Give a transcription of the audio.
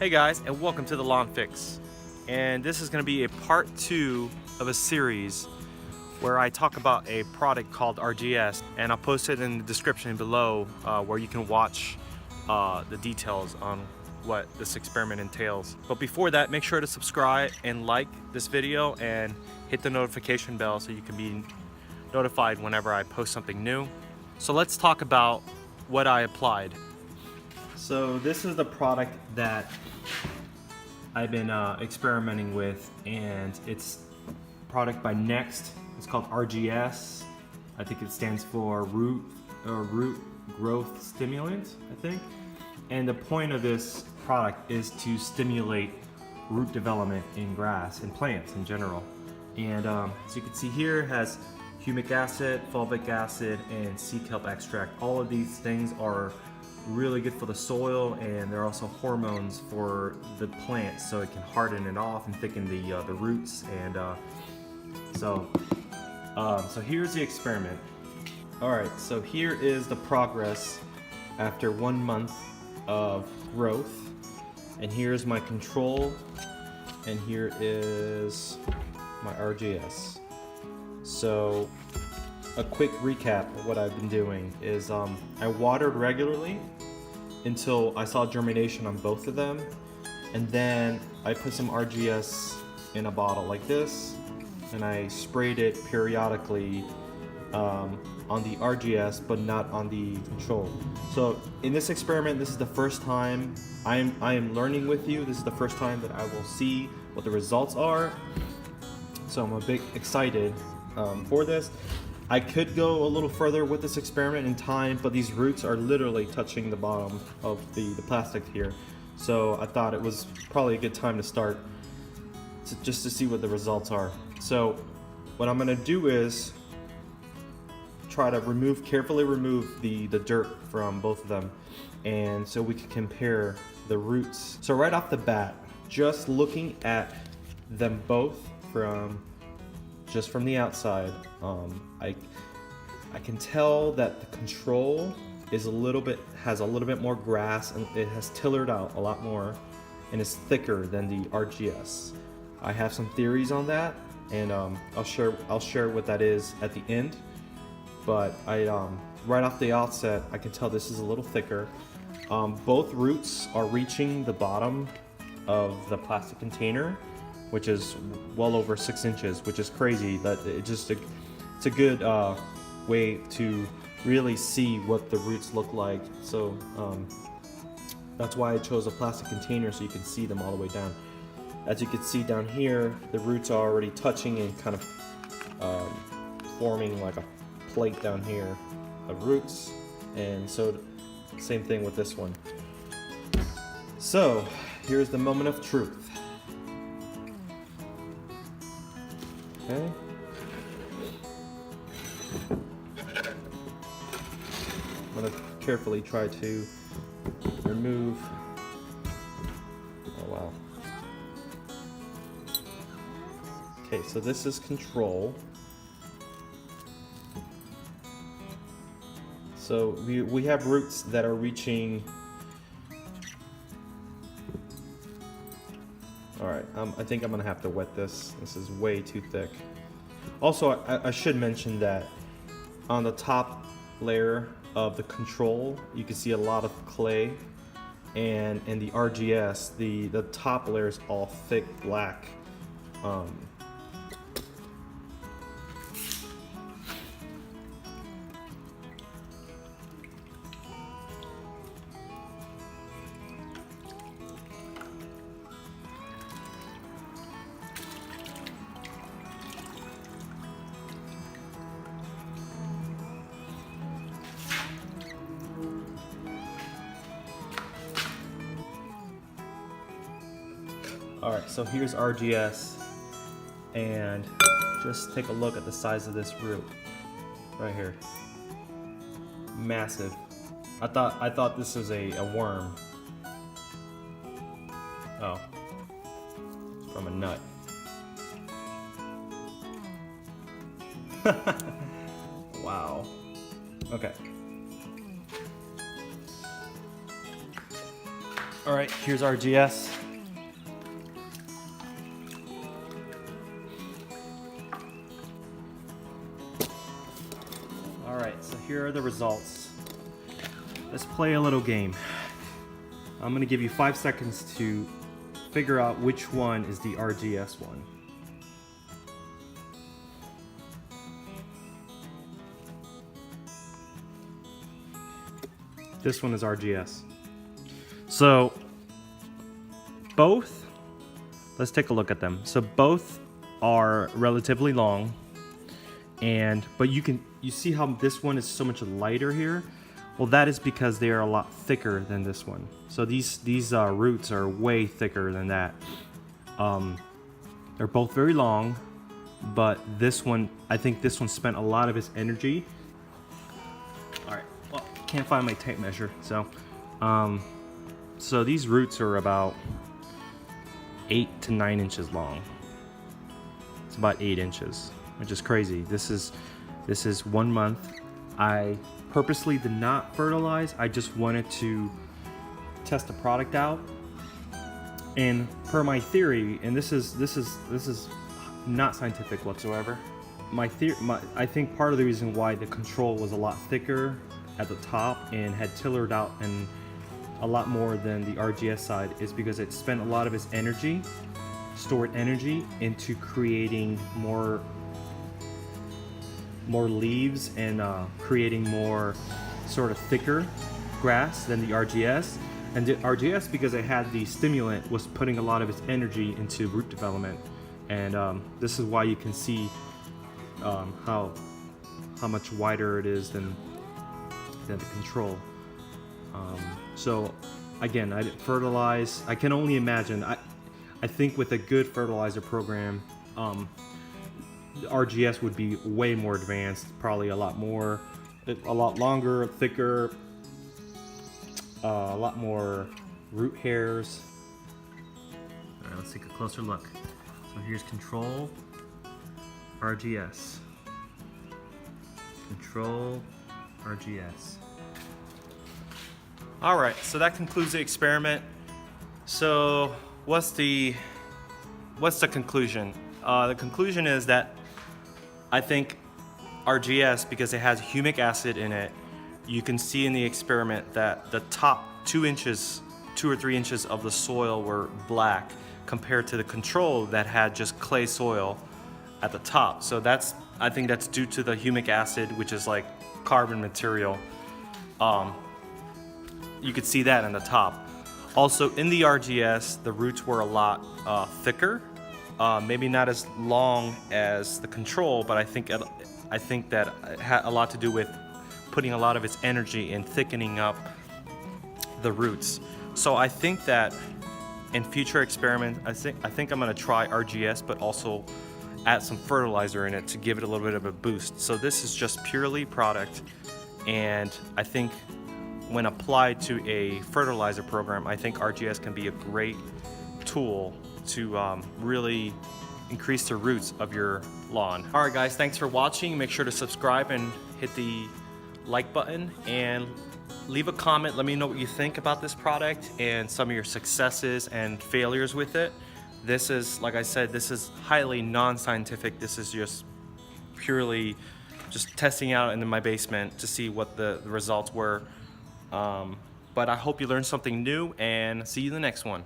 Hey guys, and welcome to the Lawn Fix. And this is going to be a part 2 of a series where I talk about a product called RGS, and I'll post it in the description below where you can watch the details on what this experiment entails. But before that, make sure to subscribe and like this video and hit the notification bell so you can be notified whenever I post something new. So let's talk about what I applied. So this is the product that I've been experimenting with, and it's a product by Next. It's called RGS. I think it stands for root growth stimulant, I think. And the point of this product is to stimulate root development in grass and plants in general. And as you can see here, it has humic acid, fulvic acid, and sea kelp extract. All of these things are really good for the soil, and they're also hormones for the plant, so it can harden it off and thicken the roots. And so here's the experiment. All right, so here is the progress after 1 month of growth, and here's my control, and here is my RGS. So a quick recap of what I've been doing is I watered regularly until I saw germination on both of them, and then I put some RGS in a bottle like this, and I sprayed it periodically on the RGS but not on the control. So in this experiment, this is the first time I am learning with you. This is the first time that I will see what the results are, so I'm a bit excited for this. I could go a little further with this experiment in time, but these roots are literally touching the bottom of the plastic here. So I thought it was probably a good time to start just to see what the results are. So what I'm gonna do is try to carefully remove the dirt from both of them, and so we can compare the roots. So right off the bat, just looking at them both from the outside, I can tell that the control is has a little bit more grass, and it has tillered out a lot more and is thicker than the RGS. I have some theories on that, and I'll share what that is at the end. But right off the outset, I can tell this is a little thicker. Both roots are reaching the bottom of the plastic container, which is well over 6 inches, which is crazy. That it's a good way to really see what the roots look like. So that's why I chose a plastic container, so you can see them all the way down. As you can see down here, the roots are already touching and kind of forming like a plate down here of roots, and so same thing with this one. So here's the moment of truth. Okay. I'm going to carefully try to remove. Oh wow. Okay, so this is control. So we have roots that are reaching. Alright, I think I'm gonna have to wet this. This is way too thick. Also, I should mention that on the top layer of the control, you can see a lot of clay, and in the RGS, the top layer is all thick black. Alright, so here's RGS, and just take a look at the size of this root right here. Massive. I thought this was a worm. Oh, it's from a nut. Wow. Okay. All right, here's RGS. Alright, so here are the results. Let's play a little game. I'm going to give you 5 seconds to figure out which one is the RGS one. This one is RGS. So both, let's take a look at them. So both are relatively long, but you see how this one is so much lighter here? Well, that is because they are a lot thicker than this one. So these roots are way thicker than that. They're both very long, but this one, I think this one spent a lot of its energy. All right, well, can't find my tape measure. So these roots are about 8 to 9 inches long. It's about 8 inches, which is crazy. This is 1 month. I purposely did not fertilize. I just wanted to test the product out. And per my theory, and this is not scientific whatsoever. I think part of the reason why the control was a lot thicker at the top and had tillered out and a lot more than the RGS side is because it spent a lot of its energy, stored energy, into creating more leaves and creating more sort of thicker grass than the RGS. And the RGS, because it had the stimulant, was putting a lot of its energy into root development. And this is why you can see how much wider it is than the control. So again, I didn't fertilize. I can only imagine. I think with a good fertilizer program, the RGS would be way more advanced, probably a lot longer, thicker, a lot more root hairs. All right, let's take a closer look. So here's control, RGS. Control, RGS. All right, so that concludes the experiment. So what's the conclusion? The conclusion is that I think RGS, because it has humic acid in it, you can see in the experiment that the top 2 or 3 inches of the soil were black compared to the control that had just clay soil at the top. So I think that's due to the humic acid, which is like carbon material. You could see that in the top. Also in the RGS, the roots were a lot thicker. Maybe not as long as the control, but I think that it had a lot to do with putting a lot of its energy in thickening up the roots. So I think that in future experiments, I think I'm going to try RGS, but also add some fertilizer in it to give it a little bit of a boost. So this is just purely product, and I think when applied to a fertilizer program, I think RGS can be a great tool to really increase the roots of your lawn. All right guys, thanks for watching. Make sure to subscribe and hit the like button and leave a comment. Let me know what you think about this product and some of your successes and failures with it. This is, like I said, this is highly non-scientific. This is just purely just testing out in my basement to see what the results were. But I hope you learned something new, and see you in the next one.